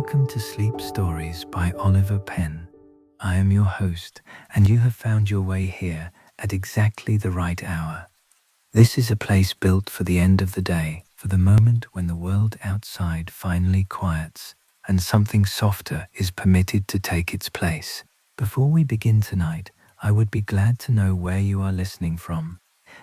Welcome to Sleep Stories by Oliver Penn. I am your host, and you have found your way here at exactly the right hour. This is a place built for the end of the day, for the moment when the world outside finally quiets, and something softer is permitted to take its place. Before we begin tonight, I would be glad to know where you are listening from.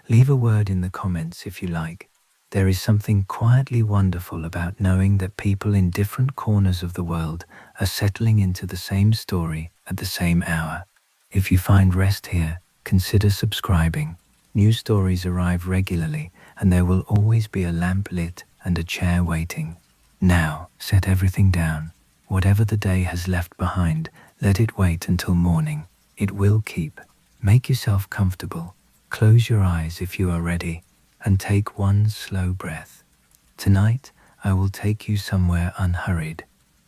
Leave a word in the comments if you like. There is something quietly wonderful about knowing that people in different corners of the world are settling into the same story at the same hour. If you find rest here, consider subscribing. New stories arrive regularly, and there will always be a lamp lit and a chair waiting. Now, set everything down. Whatever the day has left behind, let it wait until morning. It will keep. Make yourself comfortable. Close your eyes if you are ready, and take one slow breath. Tonight, I will take you somewhere unhurried,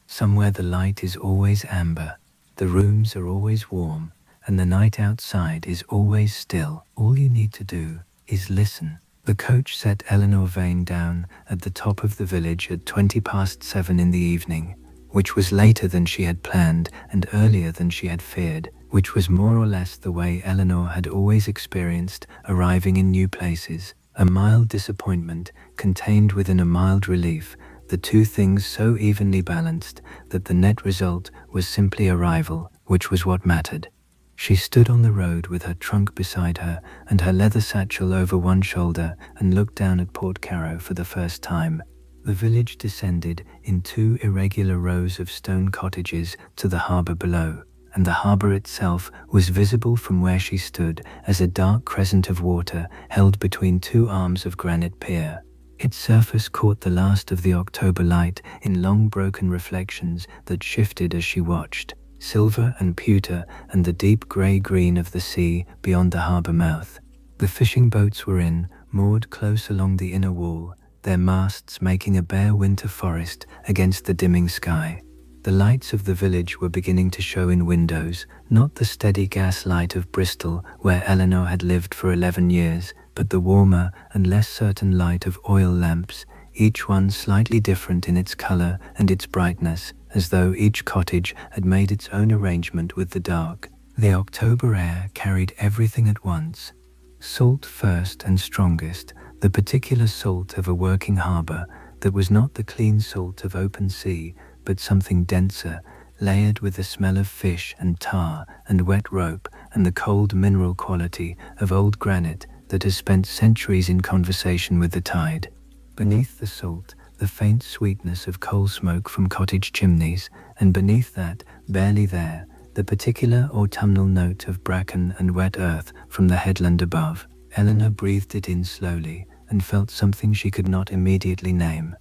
somewhere the light is always amber, the rooms are always warm, and the night outside is always still. All you need to do is listen. The coach set Eleanor Vane down at the top of the village at 7:20 in the evening, which was later than she had planned and earlier than she had feared, which was more or less the way Eleanor had always experienced arriving in new places. A mild disappointment contained within a mild relief, the two things so evenly balanced that the net result was simply arrival, which was what mattered. She stood on the road with her trunk beside her and her leather satchel over one shoulder and looked down at Port Carrow for the first time. The village descended in two irregular rows of stone cottages to the harbour below, and the harbour itself was visible from where she stood as a dark crescent of water held between two arms of granite pier. Its surface caught the last of the October light in long broken reflections that shifted as she watched, silver and pewter and the deep grey-green of the sea beyond the harbour mouth. The fishing boats were moored close along the inner wall, their masts making a bare winter forest against the dimming sky. The lights of the village were beginning to show in windows, not the steady gas light of Bristol where Eleanor had lived for 11 years, but the warmer and less certain light of oil lamps, each one slightly different in its colour and its brightness, as though each cottage had made its own arrangement with the dark. The October air carried everything at once. Salt first and strongest, the particular salt of a working harbour that was not the clean salt of open sea, but something denser, layered with the smell of fish and tar and wet rope and the cold mineral quality of old granite that has spent centuries in conversation with the tide. Beneath the salt, the faint sweetness of coal smoke from cottage chimneys, and beneath that, barely there, the particular autumnal note of bracken and wet earth from the headland above. Eleanor breathed it in slowly and felt something she could not immediately name.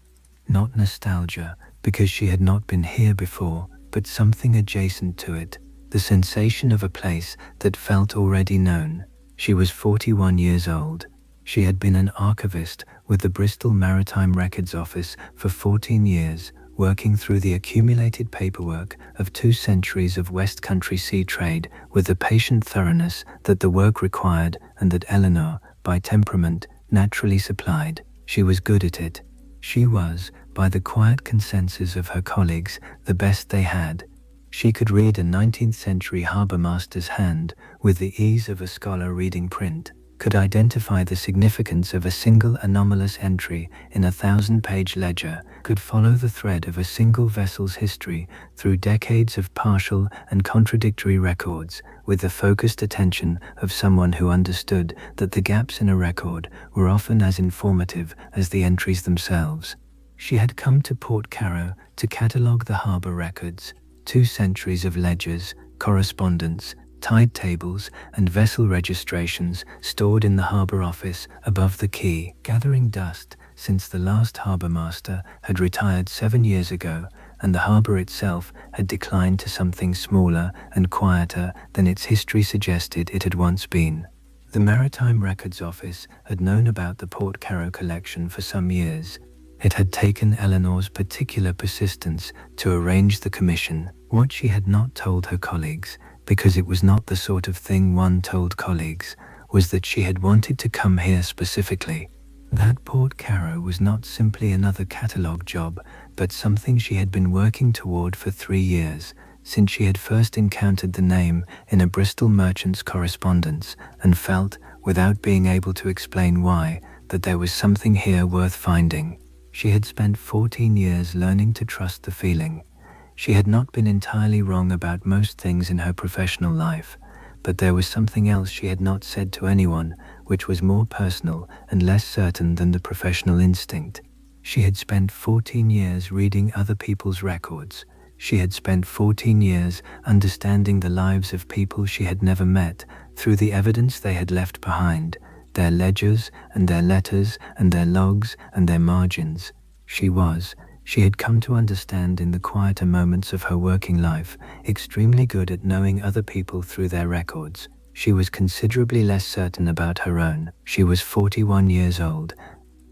Not nostalgia, because she had not been here before, but something adjacent to it, the sensation of a place that felt already known. She was 41 years old. She had been an archivist with the Bristol Maritime Records Office for 14 years, working through the accumulated paperwork of 2 centuries of West Country sea trade with the patient thoroughness that the work required and that Eleanor, by temperament, naturally supplied. She was good at it. She was, by the quiet consensus of her colleagues, the best they had. She could read a 19th century harbourmaster's hand with the ease of a scholar reading print, could identify the significance of a single anomalous entry in a 1,000-page ledger, could follow the thread of a single vessel's history through decades of partial and contradictory records with the focused attention of someone who understood that the gaps in a record were often as informative as the entries themselves. She had come to Port Carrow to catalogue the harbour records, 2 centuries of ledgers, correspondence, tide tables and vessel registrations stored in the harbour office above the quay, gathering dust since the last harbourmaster had retired 7 years ago, and the harbour itself had declined to something smaller and quieter than its history suggested it had once been. The Maritime Records Office had known about the Port Carrow collection for some years. It had taken Eleanor's particular persistence to arrange the commission, what she had not told her colleagues, because it was not the sort of thing one told colleagues, was that she had wanted to come here specifically. That Port Carrow was not simply another catalogue job, but something she had been working toward for 3 years, since she had first encountered the name in a Bristol merchant's correspondence and felt, without being able to explain why, that there was something here worth finding. She had spent 14 years learning to trust the feeling. She had not been entirely wrong about most things in her professional life, but there was something else she had not said to anyone, which was more personal and less certain than the professional instinct. She had spent 14 years reading other people's records. She had spent 14 years understanding the lives of people she had never met through the evidence they had left behind, their ledgers and their letters and their logs and their margins. She had come to understand in the quieter moments of her working life, extremely good at knowing other people through their records. She was considerably less certain about her own. She was 41 years old.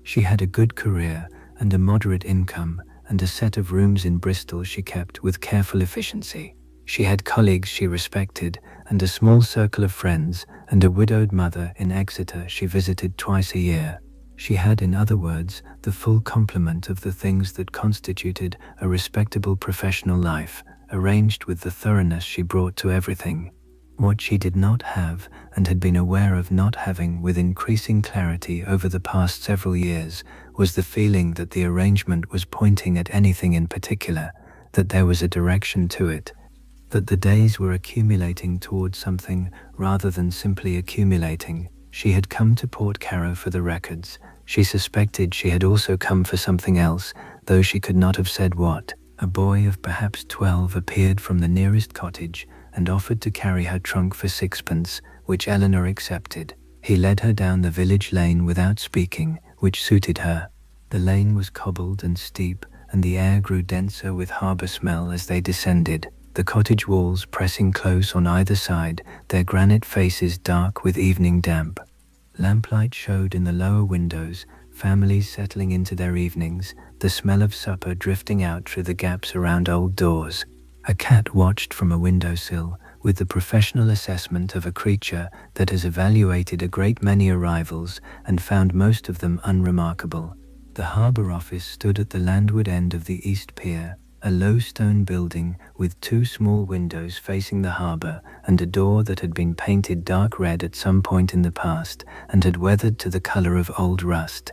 She had a good career and a moderate income, and a set of rooms in Bristol she kept with careful efficiency. She had colleagues she respected, and a small circle of friends, and a widowed mother in Exeter she visited twice a year. She had, in other words, the full complement of the things that constituted a respectable professional life, arranged with the thoroughness she brought to everything. What she did not have, and had been aware of not having with increasing clarity over the past several years, was the feeling that the arrangement was pointing at anything in particular, that there was a direction to it, that the days were accumulating towards something rather than simply accumulating. She had come to Port Carrow for the records. She suspected she had also come for something else, though she could not have said what. A boy of perhaps 12 appeared from the nearest cottage and offered to carry her trunk for 6pence, which Eleanor accepted. He led her down the village lane without speaking, which suited her. The lane was cobbled and steep, and the air grew denser with harbour smell as they descended, the cottage walls pressing close on either side, their granite faces dark with evening damp. Lamplight showed in the lower windows, families settling into their evenings, the smell of supper drifting out through the gaps around old doors. A cat watched from a windowsill, with the professional assessment of a creature that has evaluated a great many arrivals and found most of them unremarkable. The harbour office stood at the landward end of the East Pier, a low stone building with 2 small windows facing the harbour and a door that had been painted dark red at some point in the past and had weathered to the colour of old rust.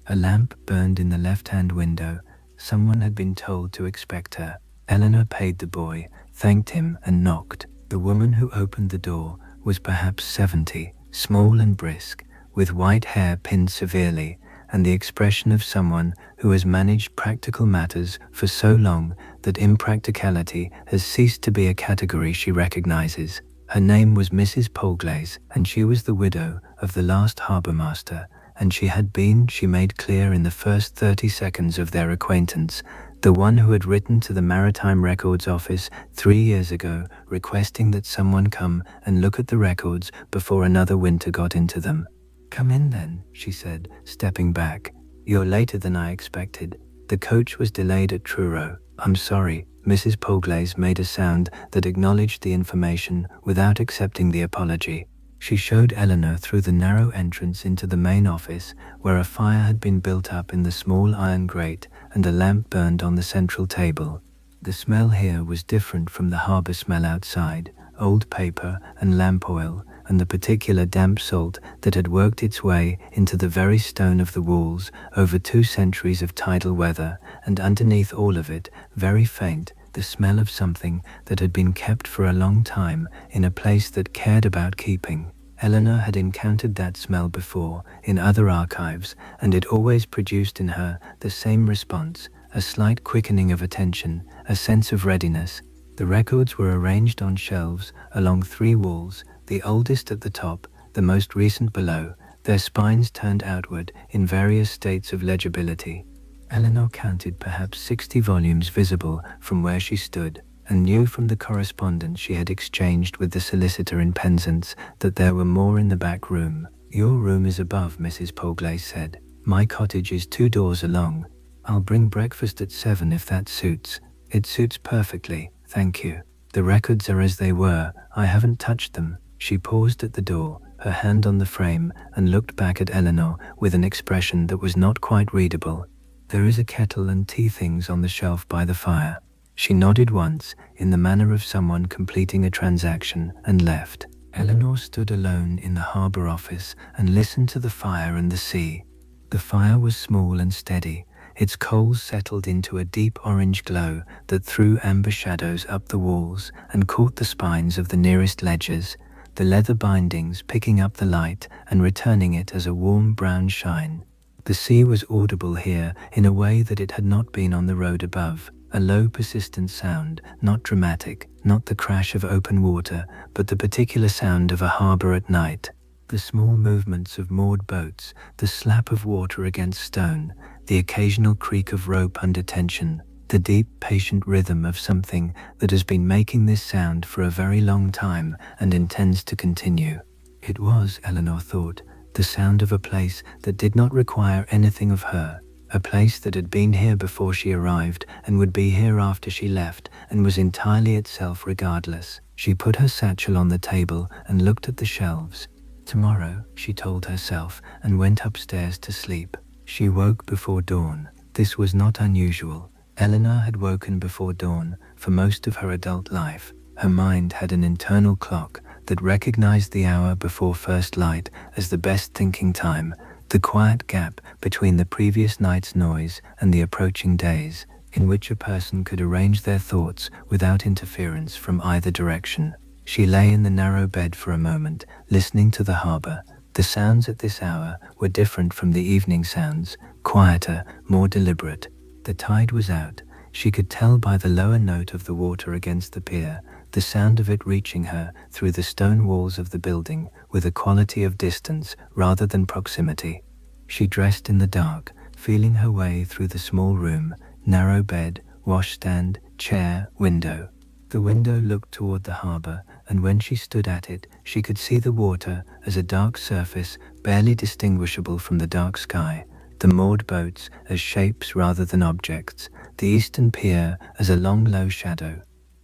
A lamp burned in the left-hand window. Someone had been told to expect her. Eleanor paid the boy, thanked him, and knocked. The woman who opened the door was perhaps 70, small and brisk, with white hair pinned severely, and the expression of someone who has managed practical matters for so long that impracticality has ceased to be a category she recognizes. Her name was Mrs. Polglaze, and she was the widow of the last harbourmaster, and she had been, she made clear in the first 30 seconds of their acquaintance, the one who had written to the Maritime Records Office 3 years ago requesting that someone come and look at the records before another winter got into them. "Come in then," she said, stepping back. "You're later than I expected. The coach was delayed at Truro." "I'm sorry." Mrs. Polglaze made a sound that acknowledged the information without accepting the apology. She showed Eleanor through the narrow entrance into the main office, where a fire had been built up in the small iron grate and a lamp burned on the central table. The smell here was different from the harbour smell outside, old paper and lamp oil, and the particular damp salt that had worked its way into the very stone of the walls over 2 centuries of tidal weather, and underneath all of it, very faint, the smell of something that had been kept for a long time in a place that cared about keeping. Eleanor had encountered that smell before in other archives, and it always produced in her the same response, a slight quickening of attention, a sense of readiness. The records were arranged on shelves along 3 walls, the oldest at the top, the most recent below, their spines turned outward in various states of legibility. Eleanor counted perhaps 60 volumes visible from where she stood, and knew from the correspondence she had exchanged with the solicitor in Penzance that there were more in the back room. "Your room is above," Mrs. Polglaze said. "My cottage is 2 doors along. I'll bring breakfast at 7 if that suits." "It suits perfectly, thank you. The records are as they were. I haven't touched them." She paused at the door, her hand on the frame, and looked back at Eleanor with an expression that was not quite readable. "There is a kettle and tea things on the shelf by the fire." She nodded once, in the manner of someone completing a transaction, and left. Eleanor stood alone in the harbour office and listened to the fire and the sea. The fire was small and steady. Its coals settled into a deep orange glow that threw amber shadows up the walls and caught the spines of the nearest ledgers, the leather bindings picking up the light and returning it as a warm brown shine. The sea was audible here in a way that it had not been on the road above, a low persistent sound, not dramatic, not the crash of open water, but the particular sound of a harbour at night. The small movements of moored boats, the slap of water against stone, the occasional creak of rope under tension, the deep, patient rhythm of something that has been making this sound for a very long time and intends to continue. It was, Eleanor thought, the sound of a place that did not require anything of her, a place that had been here before she arrived and would be here after she left and was entirely itself regardless. She put her satchel on the table and looked at the shelves. Tomorrow, she told herself, and went upstairs to sleep. She woke before dawn. This was not unusual. Eleanor had woken before dawn for most of her adult life. Her mind had an internal clock that recognized the hour before first light as the best thinking time, the quiet gap between the previous night's noise and the approaching days, in which a person could arrange their thoughts without interference from either direction. She lay in the narrow bed for a moment, listening to the harbour. The sounds at this hour were different from the evening sounds, quieter, more deliberate. The tide was out. She could tell by the lower note of the water against the pier, the sound of it reaching her through the stone walls of the building with a quality of distance rather than proximity. She dressed in the dark, feeling her way through the small room, narrow bed, washstand, chair, window. The window looked toward the harbour, and when she stood at it, she could see the water as a dark surface barely distinguishable from the dark sky, the moored boats as shapes rather than objects, the eastern pier as a long low shadow,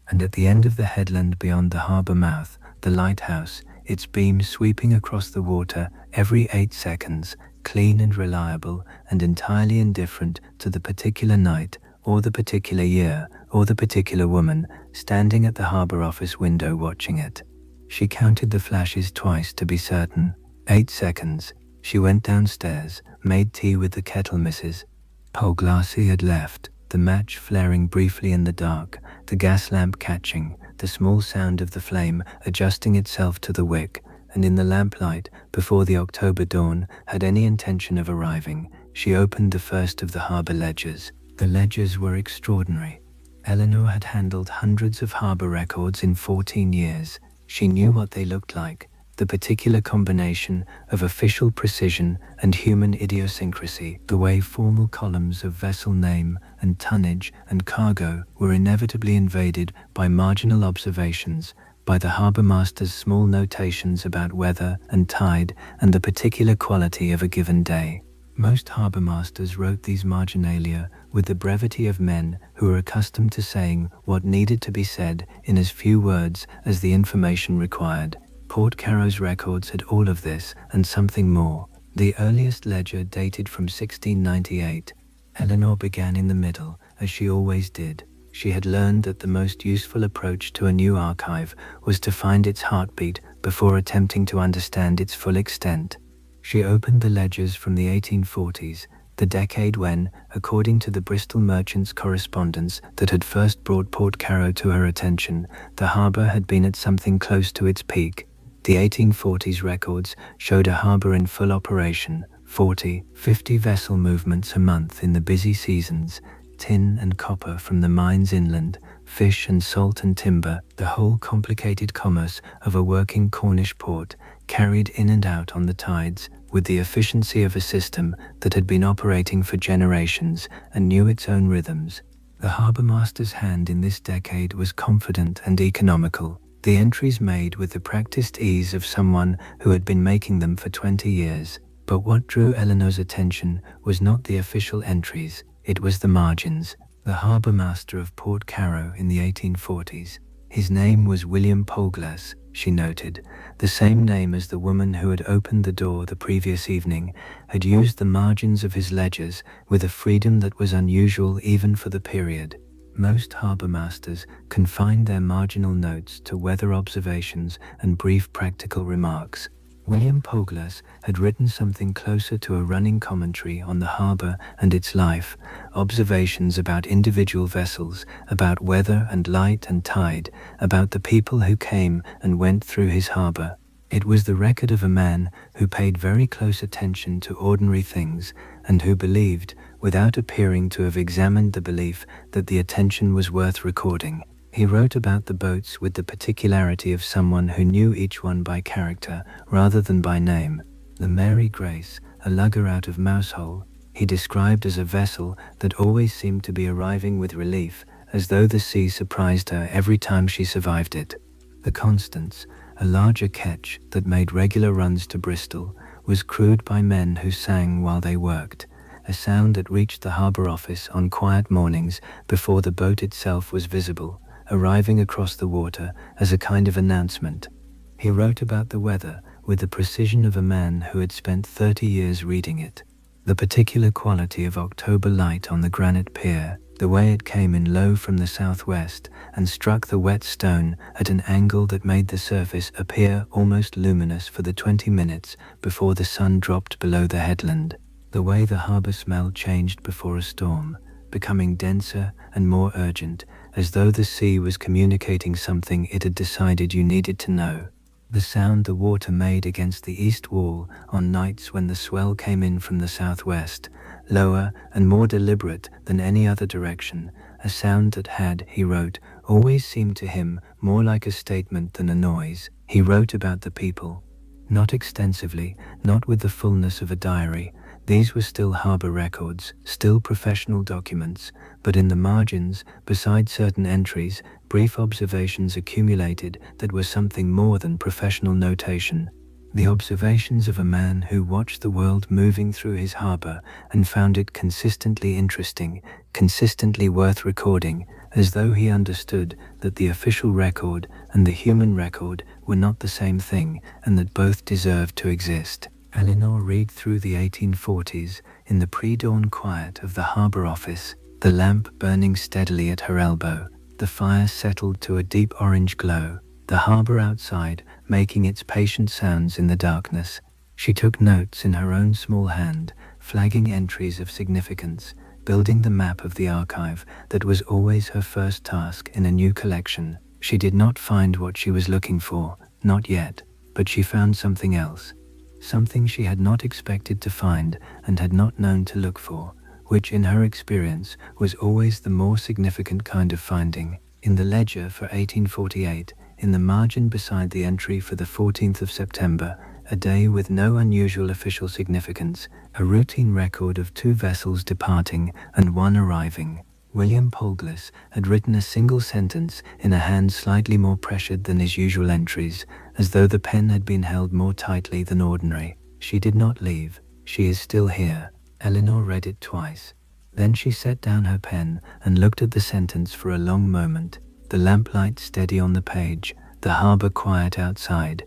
and at the end of the headland beyond the harbour mouth, the lighthouse, its beams sweeping across the water every 8 seconds, clean and reliable and entirely indifferent to the particular night or the particular year or the particular woman standing at the harbour office window watching it. She counted the flashes twice to be certain. 8 seconds. She went downstairs, made tea with the kettle missus. Paul Glassy had left, the match flaring briefly in the dark, the gas lamp catching, the small sound of the flame adjusting itself to the wick, and in the lamplight, before the October dawn had any intention of arriving, she opened the first of the harbour ledgers. The ledgers were extraordinary. Eleanor had handled hundreds of harbour records in 14 years. She knew what they looked like, the particular combination of official precision and human idiosyncrasy, the way formal columns of vessel name and tonnage and cargo were inevitably invaded by marginal observations, by the harbourmaster's small notations about weather and tide and the particular quality of a given day. Most harbourmasters wrote these marginalia with the brevity of men who were accustomed to saying what needed to be said in as few words as the information required. Port Carrow's records had all of this and something more. The earliest ledger dated from 1698. Eleanor began in the middle, as she always did. She had learned that the most useful approach to a new archive was to find its heartbeat before attempting to understand its full extent. She opened the ledgers from the 1840s, the decade when, according to the Bristol merchant's correspondence that had first brought Port Carrow to her attention, the harbour had been at something close to its peak. The 1840s records showed a harbour in full operation, 40-50 vessel movements a month in the busy seasons, tin and copper from the mines inland, fish and salt and timber, the whole complicated commerce of a working Cornish port, carried in and out on the tides, with the efficiency of a system that had been operating for generations and knew its own rhythms. The harbourmaster's hand in this decade was confident and economical, the entries made with the practiced ease of someone who had been making them for 20 years. But what drew Eleanor's attention was not the official entries, it was the margins. The harbourmaster of Port Carrow in the 1840s. His name was William Polglass, she noted, the same name as the woman who had opened the door the previous evening, had used the margins of his ledgers with a freedom that was unusual even for the period. Most harbour masters confined their marginal notes to weather observations and brief practical remarks. William Polglass had written something closer to a running commentary on the harbour and its life, observations about individual vessels, about weather and light and tide, about the people who came and went through his harbour. It was the record of a man who paid very close attention to ordinary things and who believed, without appearing to have examined the belief, that the attention was worth recording. He wrote about the boats with the particularity of someone who knew each one by character rather than by name. The Mary Grace, a lugger out of Mousehole, he described as a vessel that always seemed to be arriving with relief, as though the sea surprised her every time she survived it. The Constance, a larger ketch that made regular runs to Bristol, was crewed by men who sang while they worked, a sound that reached the harbour office on quiet mornings before the boat itself was visible, arriving across the water as a kind of announcement. He wrote about the weather with the precision of a man who had spent 30 years reading it. The particular quality of October light on the granite pier, the way it came in low from the southwest and struck the wet stone at an angle that made the surface appear almost luminous for the 20 minutes before the sun dropped below the headland. The way the harbour smell changed before a storm, becoming denser and more urgent, as though the sea was communicating something it had decided you needed to know. The sound the water made against the east wall on nights when the swell came in from the southwest, lower and more deliberate than any other direction, a sound that had, he wrote, always seemed to him more like a statement than a noise. He wrote about the people. Not extensively, not with the fullness of a diary. These were still harbour records, still professional documents, but in the margins, beside certain entries, brief observations accumulated that were something more than professional notation. The observations of a man who watched the world moving through his harbour and found it consistently interesting, consistently worth recording, as though he understood that the official record and the human record were not the same thing and that both deserved to exist. Eleanor read through the 1840s in the pre-dawn quiet of the harbour office, the lamp burning steadily at her elbow, the fire settled to a deep orange glow, the harbour outside making its patient sounds in the darkness. She took notes in her own small hand, flagging entries of significance, building the map of the archive that was always her first task in a new collection. She did not find what she was looking for, not yet, but she found something else. Something she had not expected to find and had not known to look for, which in her experience was always the more significant kind of finding. In the ledger for 1848, in the margin beside the entry for the 14th of September, a day with no unusual official significance, a routine record of 2 vessels departing and 1 arriving. William Polglass had written a single sentence in a hand slightly more pressured than his usual entries, as though the pen had been held more tightly than ordinary. She did not leave. She is still here. Eleanor read it twice. Then she set down her pen and looked at the sentence for a long moment, the lamplight steady on the page, the harbour quiet outside.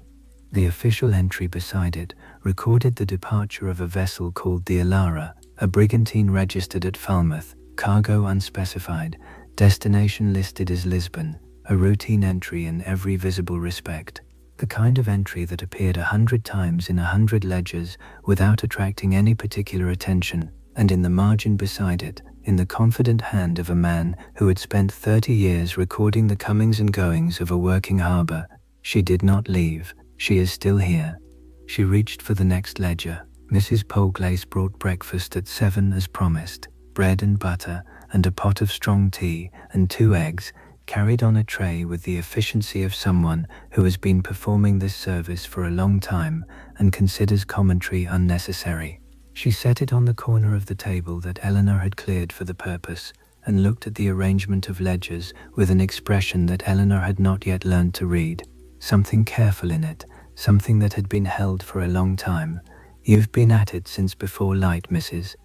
The official entry beside it recorded the departure of a vessel called the Elara, a brigantine registered at Falmouth, cargo unspecified, destination listed as Lisbon, a routine entry in every visible respect. The kind of entry that appeared 100 times in 100 ledgers without attracting any particular attention, and in the margin beside it, in the confident hand of a man who had spent 30 years recording the comings and goings of a working harbour. She did not leave. She is still here. She reached for the next ledger. Mrs. Polglass brought breakfast at 7 as promised. Bread and butter and a pot of strong tea and 2 eggs, carried on a tray with the efficiency of someone who has been performing this service for a long time and considers commentary unnecessary. She set it on the corner of the table that Eleanor had cleared for the purpose and looked at the arrangement of ledgers with an expression that Eleanor had not yet learned to read. Something careful in it, something that had been held for a long time. "You've been at it since before light, Mrs.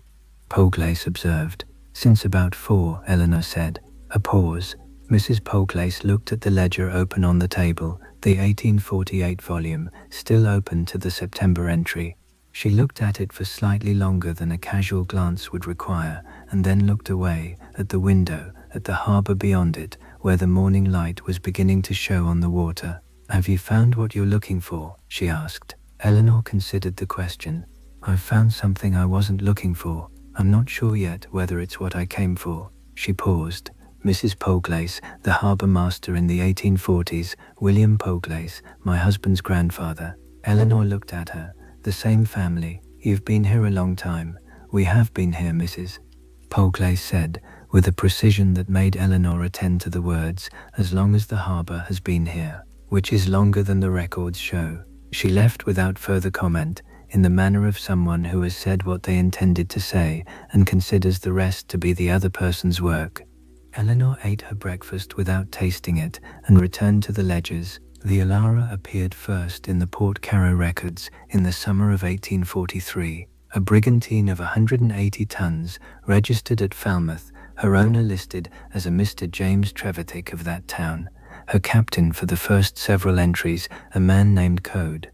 Polglass observed. "Since about 4, Eleanor said. A pause. Mrs. Polglace looked at the ledger open on the table, the 1848 volume, still open to the September entry. She looked at it for slightly longer than a casual glance would require, and then looked away, at the window, at the harbour beyond it, where the morning light was beginning to show on the water. "Have you found what you're looking for?" she asked. Eleanor considered the question. "I've found something I wasn't looking for. I'm not sure yet whether it's what I came for." She paused. "Mrs. Polglace, the harbour master in the 1840s, William Polglace, my husband's grandfather." Eleanor looked at her. "The same family. You've been here a long time." "We have been here, Mrs. Polglace said, with a precision that made Eleanor attend to the words, "as long as the harbour has been here," which is longer than the records show. She left without further comment, in the manner of someone who has said what they intended to say and considers the rest to be the other person's work. Eleanor ate her breakfast without tasting it and returned to the ledgers. The Elara appeared first in the Port Carrow records in the summer of 1843, a brigantine of 180 tons, registered at Falmouth, her owner listed as a Mr. James Trevithick of that town, her captain for the first several entries, a man named Code.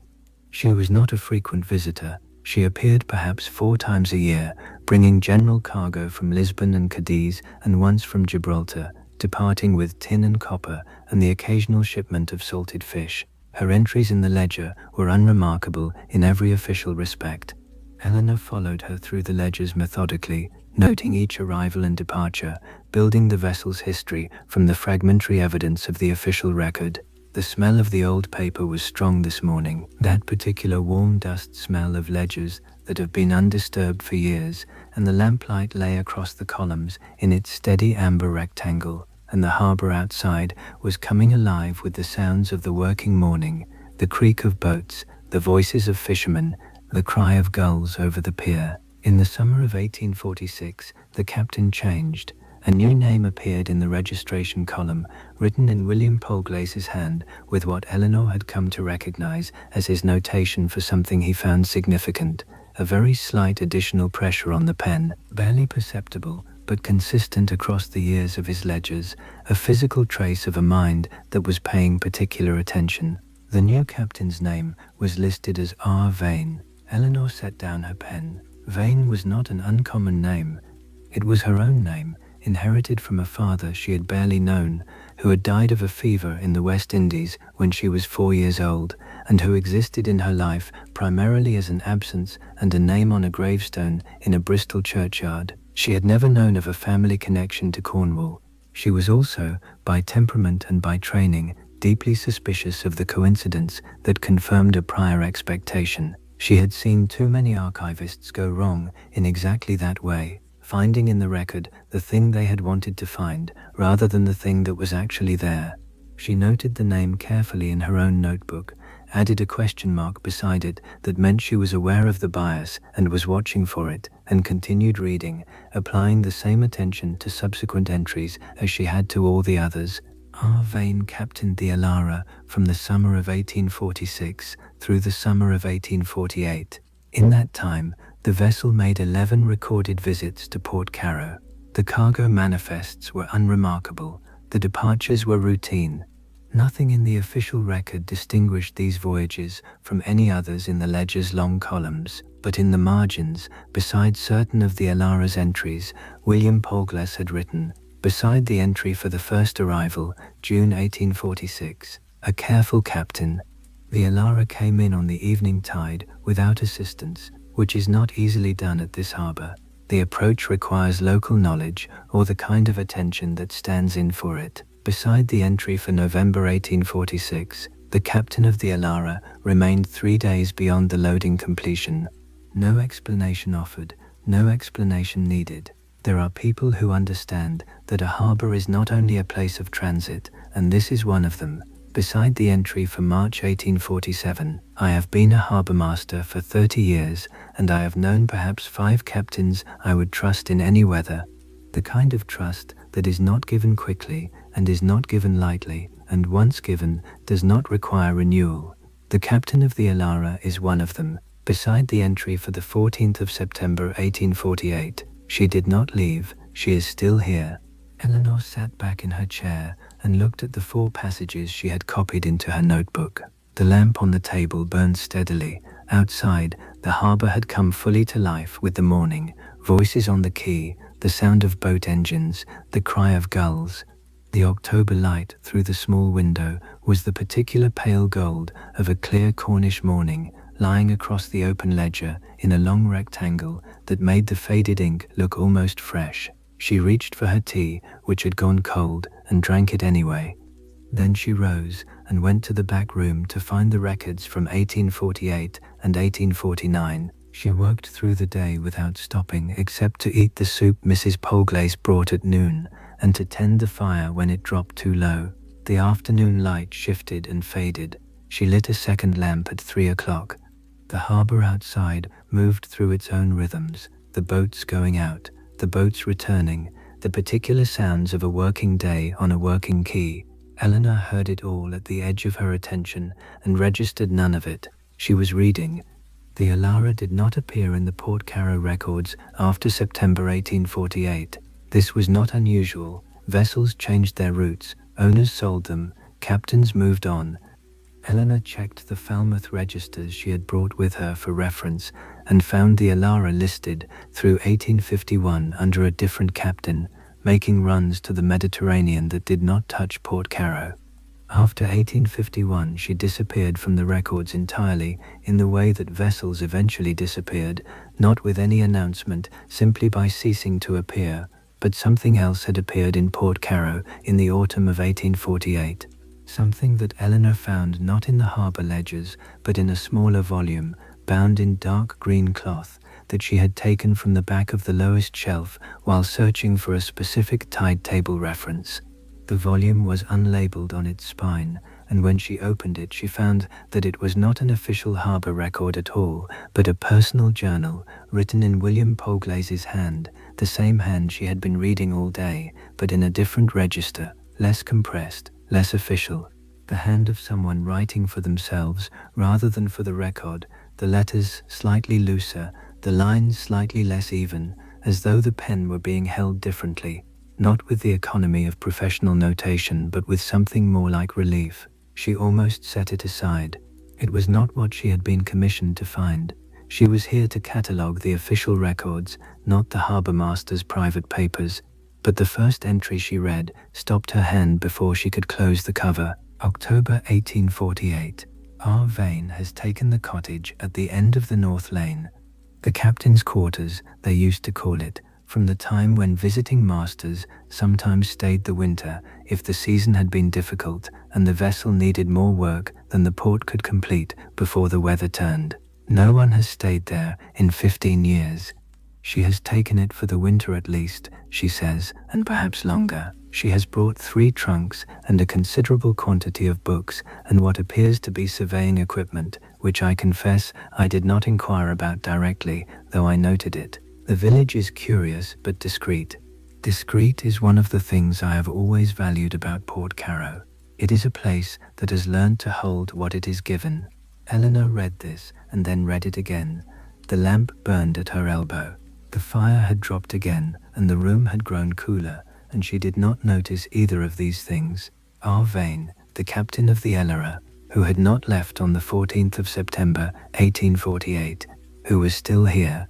She was not a frequent visitor. She appeared perhaps 4 times a year, bringing general cargo from Lisbon and Cadiz and once from Gibraltar, departing with tin and copper and the occasional shipment of salted fish. Her entries in the ledger were unremarkable in every official respect. Eleanor followed her through the ledgers methodically, noting each arrival and departure, building the vessel's history from the fragmentary evidence of the official record. The smell of the old paper was strong this morning, that particular warm dust smell of ledgers that have been undisturbed for years, and the lamplight lay across the columns in its steady amber rectangle, and the harbour outside was coming alive with the sounds of the working morning, the creak of boats, the voices of fishermen, the cry of gulls over the pier. In the summer of 1846, the captain changed. A new name appeared in the registration column, written in William Polglace's hand with what Eleanor had come to recognize as his notation for something he found significant, a very slight additional pressure on the pen, barely perceptible, but consistent across the years of his ledgers, a physical trace of a mind that was paying particular attention. The new captain's name was listed as R. Vane. Eleanor set down her pen. Vane was not an uncommon name. It was her own name, inherited from a father she had barely known, who had died of a fever in the West Indies when she was 4 years old, and who existed in her life primarily as an absence and a name on a gravestone in a Bristol churchyard. She had never known of a family connection to Cornwall. She was also, by temperament and by training, deeply suspicious of the coincidence that confirmed a prior expectation. She had seen too many archivists go wrong in exactly that way, finding in the record the thing they had wanted to find, rather than the thing that was actually there. She noted the name carefully in her own notebook, added a question mark beside it that meant she was aware of the bias and was watching for it, and continued reading, applying the same attention to subsequent entries as she had to all the others. R. Vane captained the Elara from the summer of 1846 through the summer of 1848. In that time, the vessel made 11 recorded visits to Port Carrow. The cargo manifests were unremarkable. The departures were routine. Nothing in the official record distinguished these voyages from any others in the ledger's long columns, but in the margins, beside certain of the Elara's entries, William Polglace had written, beside the entry for the first arrival, June 1846, "A careful captain." The Elara came in on the evening tide without assistance, which is not easily done at this harbour. The approach requires local knowledge or the kind of attention that stands in for it. Beside the entry for November 1846, the captain of the Elara remained 3 days beyond the loading completion. No explanation offered, no explanation needed. There are people who understand that a harbour is not only a place of transit, and this is one of them. Beside the entry for March 1847, "I have been a harbourmaster for 30 years, and I have known perhaps 5 captains I would trust in any weather." The kind of trust that is not given quickly and is not given lightly, and once given, does not require renewal. The captain of the Elara is one of them. Beside the entry for the 14th of September 1848, "She did not leave, she is still here." Eleanor sat back in her chair, and looked at the 4 passages she had copied into her notebook. The lamp on the table burned steadily. Outside, the harbour had come fully to life with the morning. Voices on the quay, the sound of boat engines, the cry of gulls. The October light through the small window was the particular pale gold of a clear Cornish morning, lying across the open ledger in a long rectangle that made the faded ink look almost fresh. She reached for her tea, which had gone cold, and drank it anyway. Then she rose and went to the back room to find the records from 1848 and 1849. She worked through the day without stopping except to eat the soup Mrs. Polglace brought at noon, and to tend the fire when it dropped too low. The afternoon light shifted and faded. She lit a second lamp at 3 o'clock. The harbour outside moved through its own rhythms, the boats going out, the boats returning, the particular sounds of a working day on a working quay. Eleanor heard it all at the edge of her attention and registered none of it. She was reading. The Elara did not appear in the Port Carrow records after September 1848. This was not unusual. Vessels changed their routes, owners sold them, captains moved on. Eleanor checked the Falmouth registers she had brought with her for reference and found the Elara listed through 1851 under a different captain, making runs to the Mediterranean that did not touch Port Carrow. After 1851 she disappeared from the records entirely in the way that vessels eventually disappeared, not with any announcement, simply by ceasing to appear. But something else had appeared in Port Carrow in the autumn of 1848. Something that Eleanor found not in the harbour ledgers, but in a smaller volume, bound in dark green cloth, that she had taken from the back of the lowest shelf while searching for a specific tide table reference. The volume was unlabelled on its spine, and when she opened it she found that it was not an official harbour record at all, but a personal journal written in William Polglace's hand, the same hand she had been reading all day, but in a different register, less compressed, less official. The hand of someone writing for themselves rather than for the record, the letters slightly looser, the lines slightly less even, as though the pen were being held differently, not with the economy of professional notation but with something more like relief. She almost set it aside. It was not what she had been commissioned to find. She was here to catalogue the official records, not the harbourmaster's private papers. But the first entry she read stopped her hand before she could close the cover. October 1848. R. Vane has taken the cottage at the end of the North Lane. The captain's quarters, they used to call it, from the time when visiting masters sometimes stayed the winter if the season had been difficult and the vessel needed more work than the port could complete before the weather turned. No one has stayed there in 15 years. She has taken it for the winter at least, she says, and perhaps longer. She has brought 3 trunks and a considerable quantity of books and what appears to be surveying equipment, which I confess I did not inquire about directly, though I noted it. The village is curious but discreet. Discreet is one of the things I have always valued about Port Carrow. It is a place that has learned to hold what it is given. Eleanor read this and then read it again. The lamp burned at her elbow. The fire had dropped again and the room had grown cooler, and she did not notice either of these things. R. Vane, the captain of the Elara, who had not left on the 14th of September 1848, who was still here.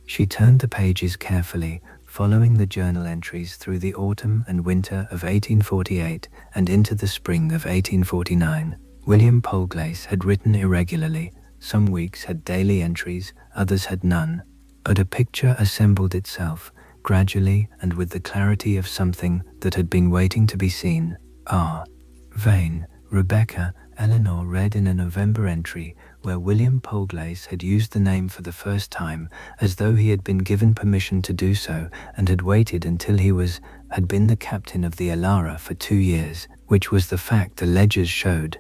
She turned the pages carefully, following the journal entries through the autumn and winter of 1848 and into the spring of 1849. William Polglace had written irregularly. Some weeks had daily entries, others had none. But a picture assembled itself, gradually and with the clarity of something that had been waiting to be seen. R. Vane, Rebecca, Eleanor read in a November entry where William Polglace had used the name for the first time, as though he had been given permission to do so and had waited until he had been the captain of the Elara for 2 years, which was the fact the ledgers showed.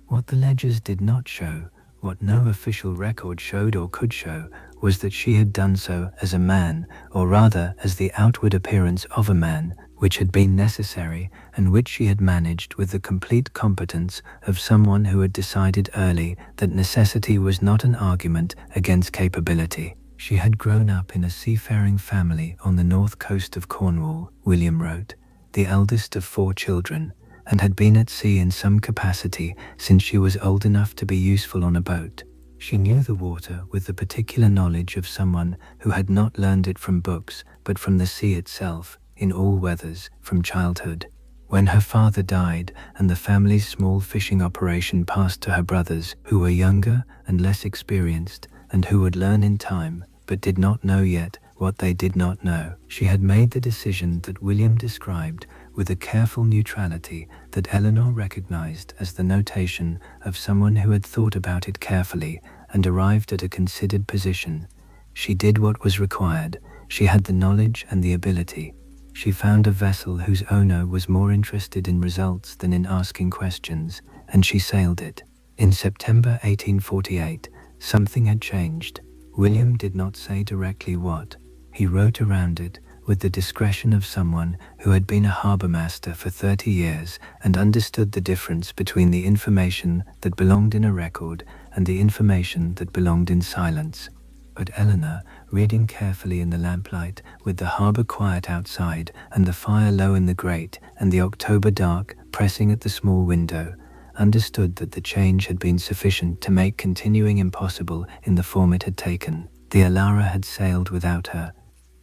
What the ledgers did not show, what no official record showed or could show, was that she had done so as a man, or rather as the outward appearance of a man, which had been necessary and which she had managed with the complete competence of someone who had decided early that necessity was not an argument against capability. She had grown up in a seafaring family on the north coast of Cornwall, William wrote, the eldest of 4 children. and had been at sea in some capacity since she was old enough to be useful on a boat. She knew the water with the particular knowledge of someone who had not learned it from books, but from the sea itself, in all weathers, from childhood. When her father died and the family's small fishing operation passed to her brothers, who were younger and less experienced, and who would learn in time, but did not know yet what they did not know, she had made the decision that William described with a careful neutrality that Eleanor recognized as the notation of someone who had thought about it carefully and arrived at a considered position. She did what was required. She had the knowledge and the ability. She found a vessel whose owner was more interested in results than in asking questions, and she sailed it. In September 1848, something had changed. William did not say directly what. He wrote around it with the discretion of someone who had been a harbourmaster for 30 years and understood the difference between the information that belonged in a record and the information that belonged in silence. But Eleanor, reading carefully in the lamplight, with the harbour quiet outside and the fire low in the grate and the October dark pressing at the small window, understood that the change had been sufficient to make continuing impossible in the form it had taken. The Elara had sailed without her.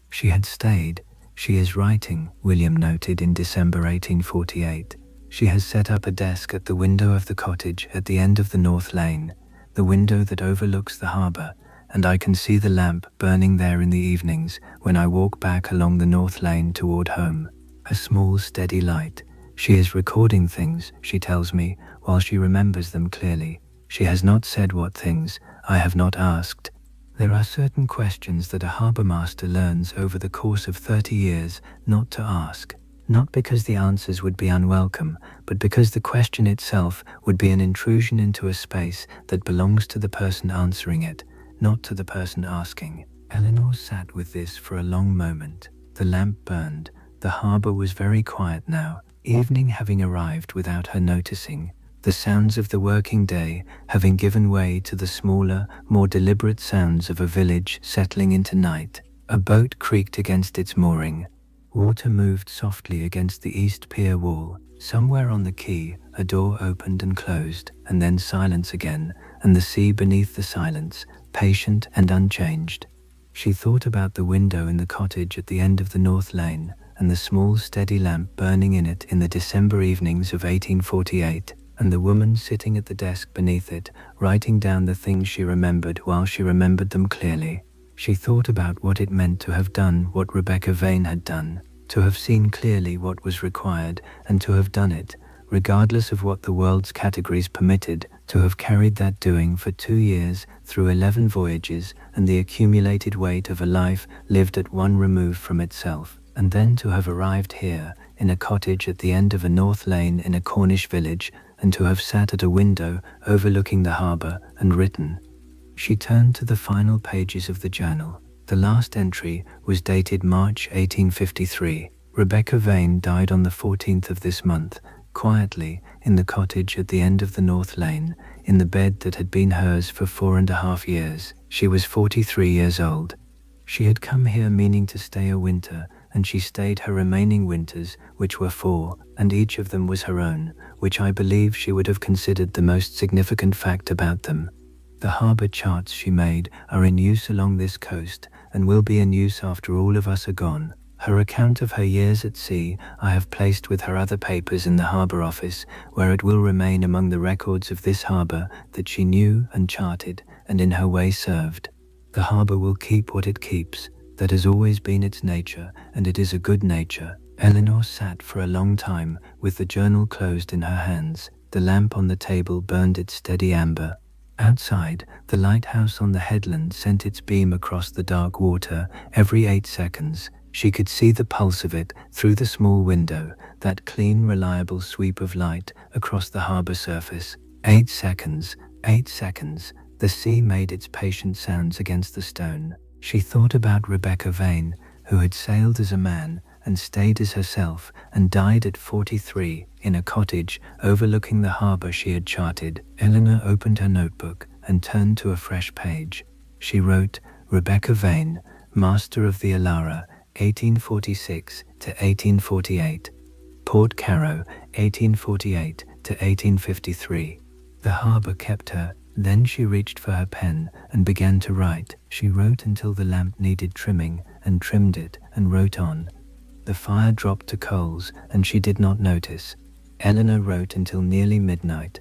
She had stayed. She is writing, William noted in December 1848. She has set up a desk at the window of the cottage at the end of the North Lane, the window that overlooks the harbour, and I can see the lamp burning there in the evenings when I walk back along the North Lane toward home. A small, steady light. She is recording things, she tells me, while she remembers them clearly. She has not said what things. I have not asked. There are certain questions that a harbourmaster learns over the course of 30 years not to ask, not because the answers would be unwelcome, but because the question itself would be an intrusion into a space that belongs to the person answering it, not to the person asking. Eleanor sat with this for a long moment. The lamp burned. The harbour was very quiet now, evening having arrived without her noticing, the sounds of the working day having given way to the smaller, more deliberate sounds of a village settling into night. A boat creaked against its mooring. Water moved softly against the east pier wall. Somewhere on the quay, a door opened and closed, and then silence again, and the sea beneath the silence, patient and unchanged. She thought about the window in the cottage at the end of the North Lane, and the small steady lamp burning in it in the December evenings of 1848, and the woman sitting at the desk beneath it, writing down the things she remembered while she remembered them clearly. She thought about what it meant to have done what Rebecca Vane had done, to have seen clearly what was required, and to have done it, regardless of what the world's categories permitted, to have carried that doing for 2 years, through 11 voyages, and the accumulated weight of a life lived at one remove from itself, and then to have arrived here, in a cottage at the end of a North Lane in a Cornish village, and to have sat at a window overlooking the harbour and written. She turned to the final pages of the journal. The last entry was dated March 1853. Rebecca Vane died on the 14th of this month, quietly, in the cottage at the end of the North Lane, in the bed that had been hers for 4.5 years. She was 43 years old. She had come here meaning to stay a winter, and she stayed her remaining winters, which were 4, and each of them was her own, which I believe she would have considered the most significant fact about them. The harbour charts she made are in use along this coast, and will be in use after all of us are gone. Her account of her years at sea I have placed with her other papers in the harbour office, where it will remain among the records of this harbour that she knew and charted, and in her way served. The harbour will keep what it keeps. That has always been its nature, and it is a good nature. Eleanor sat for a long time with the journal closed in her hands. The lamp on the table burned its steady amber. Outside, the lighthouse on the headland sent its beam across the dark water every 8 seconds. She could see the pulse of it through the small window, that clean, reliable sweep of light across the harbour surface. 8 seconds, 8 seconds. The sea made its patient sounds against the stone. She thought about Rebecca Vane, who had sailed as a man and stayed as herself and died at 43 in a cottage overlooking the harbour she had charted. Eleanor opened her notebook and turned to a fresh page. She wrote, Rebecca Vane, Master of the Elara, 1846 to 1848. Port Carrow, 1848 to 1853. The harbour kept her. Then she reached for her pen and began to write. She wrote until the lamp needed trimming and trimmed it and wrote on. The fire dropped to coals and she did not notice. Eleanor wrote until nearly midnight.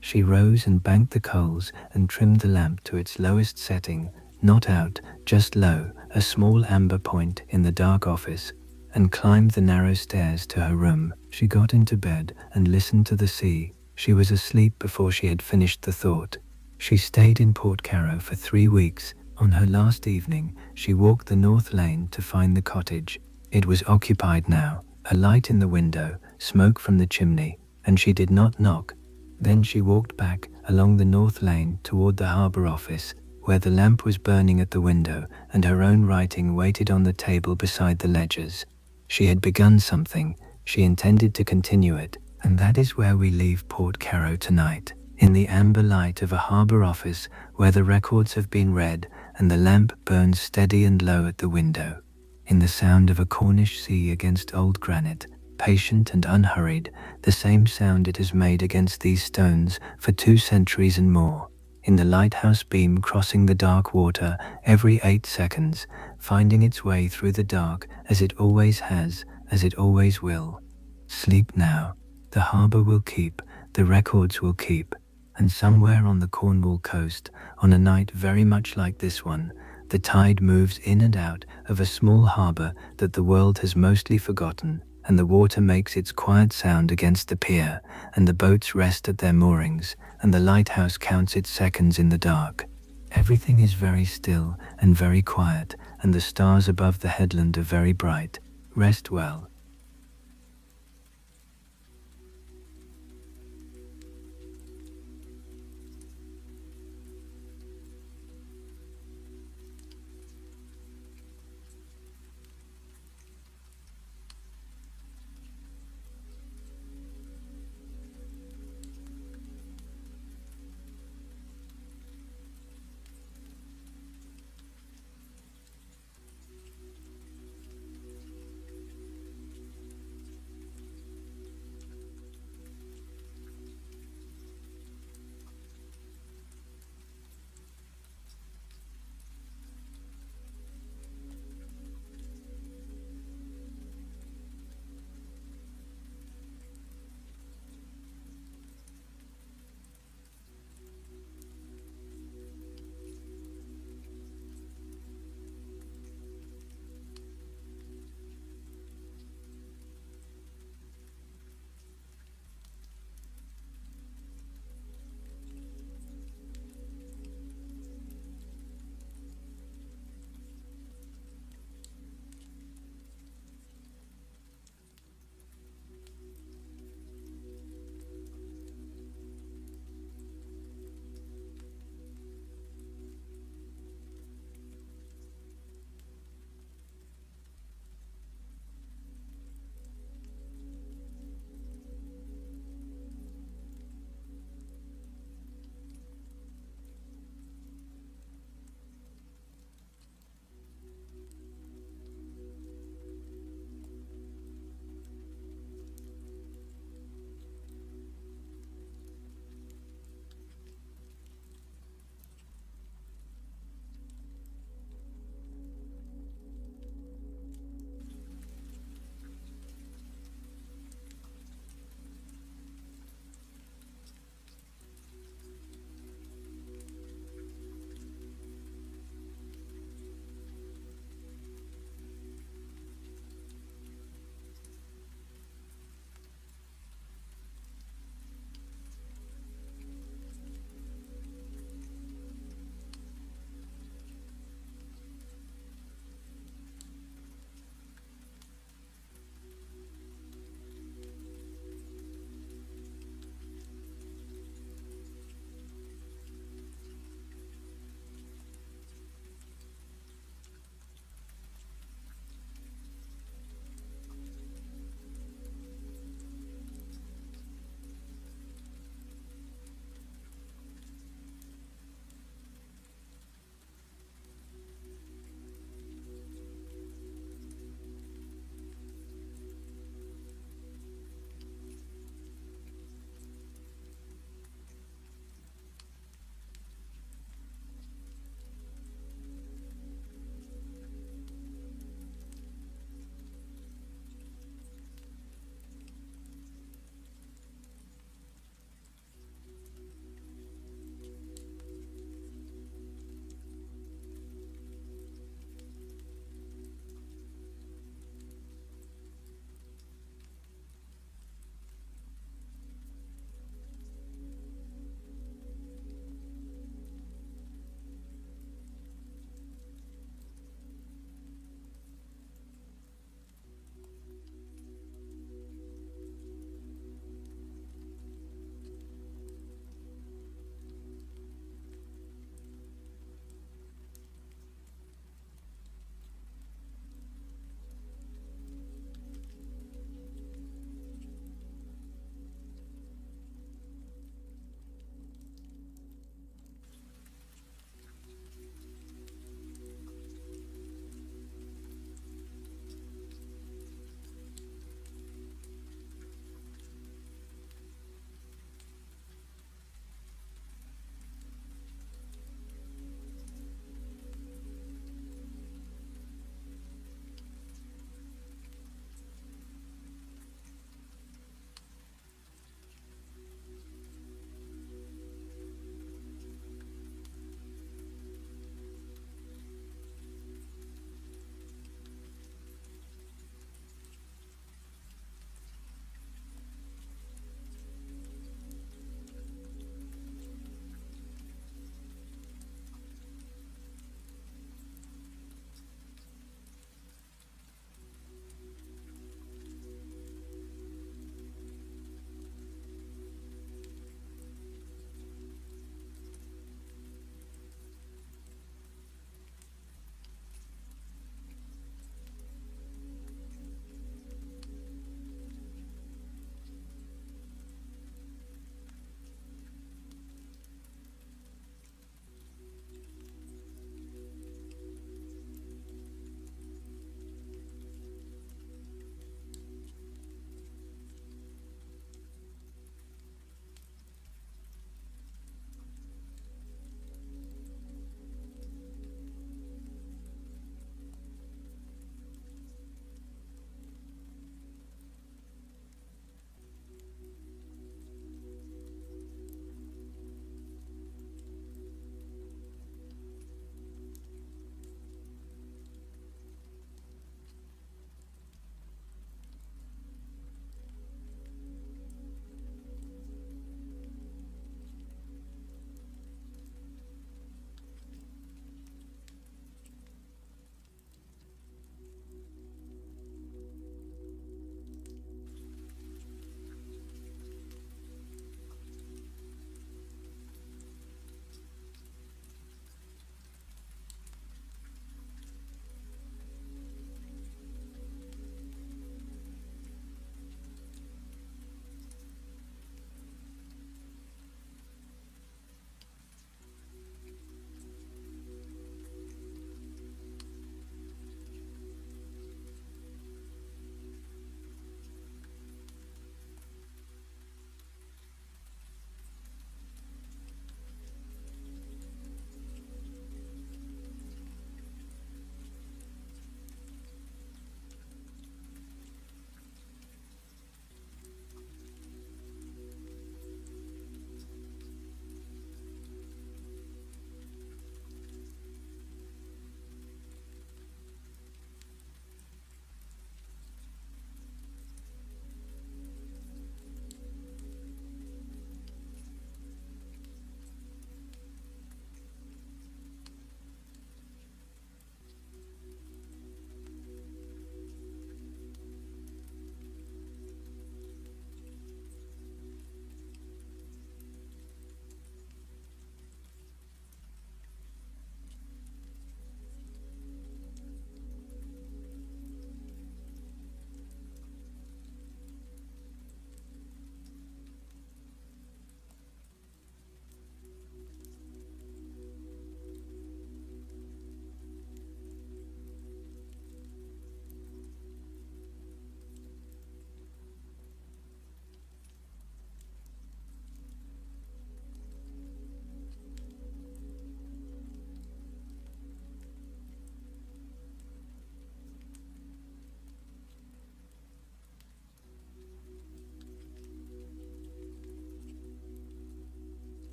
She rose and banked the coals and trimmed the lamp to its lowest setting, not out, just low, a small amber point in the dark office, and climbed the narrow stairs to her room. She got into bed and listened to the sea. She was asleep before she had finished the thought. She stayed in Port Carrow for 3 weeks. On her last evening, she walked the north lane to find the cottage. It was occupied now, a light in the window, smoke from the chimney, and she did not knock. Then she walked back along the north lane toward the harbour office, where the lamp was burning at the window and her own writing waited on the table beside the ledgers. She had begun something, she intended to continue it, and that is where we leave Port Carrow tonight, in the amber light of a harbour office where the records have been read and the lamp burns steady and low at the window, in the sound of a Cornish sea against old granite, patient and unhurried, the same sound it has made against these stones for 2 centuries and more, in the lighthouse beam crossing the dark water every 8 seconds, finding its way through the dark as it always has, as it always will. Sleep now. The harbour will keep, the records will keep, and somewhere on the Cornwall coast, on a night very much like this one, the tide moves in and out of a small harbour that the world has mostly forgotten, and the water makes its quiet sound against the pier, and the boats rest at their moorings, and the lighthouse counts its seconds in the dark. Everything is very still and very quiet, and the stars above the headland are very bright. Rest well,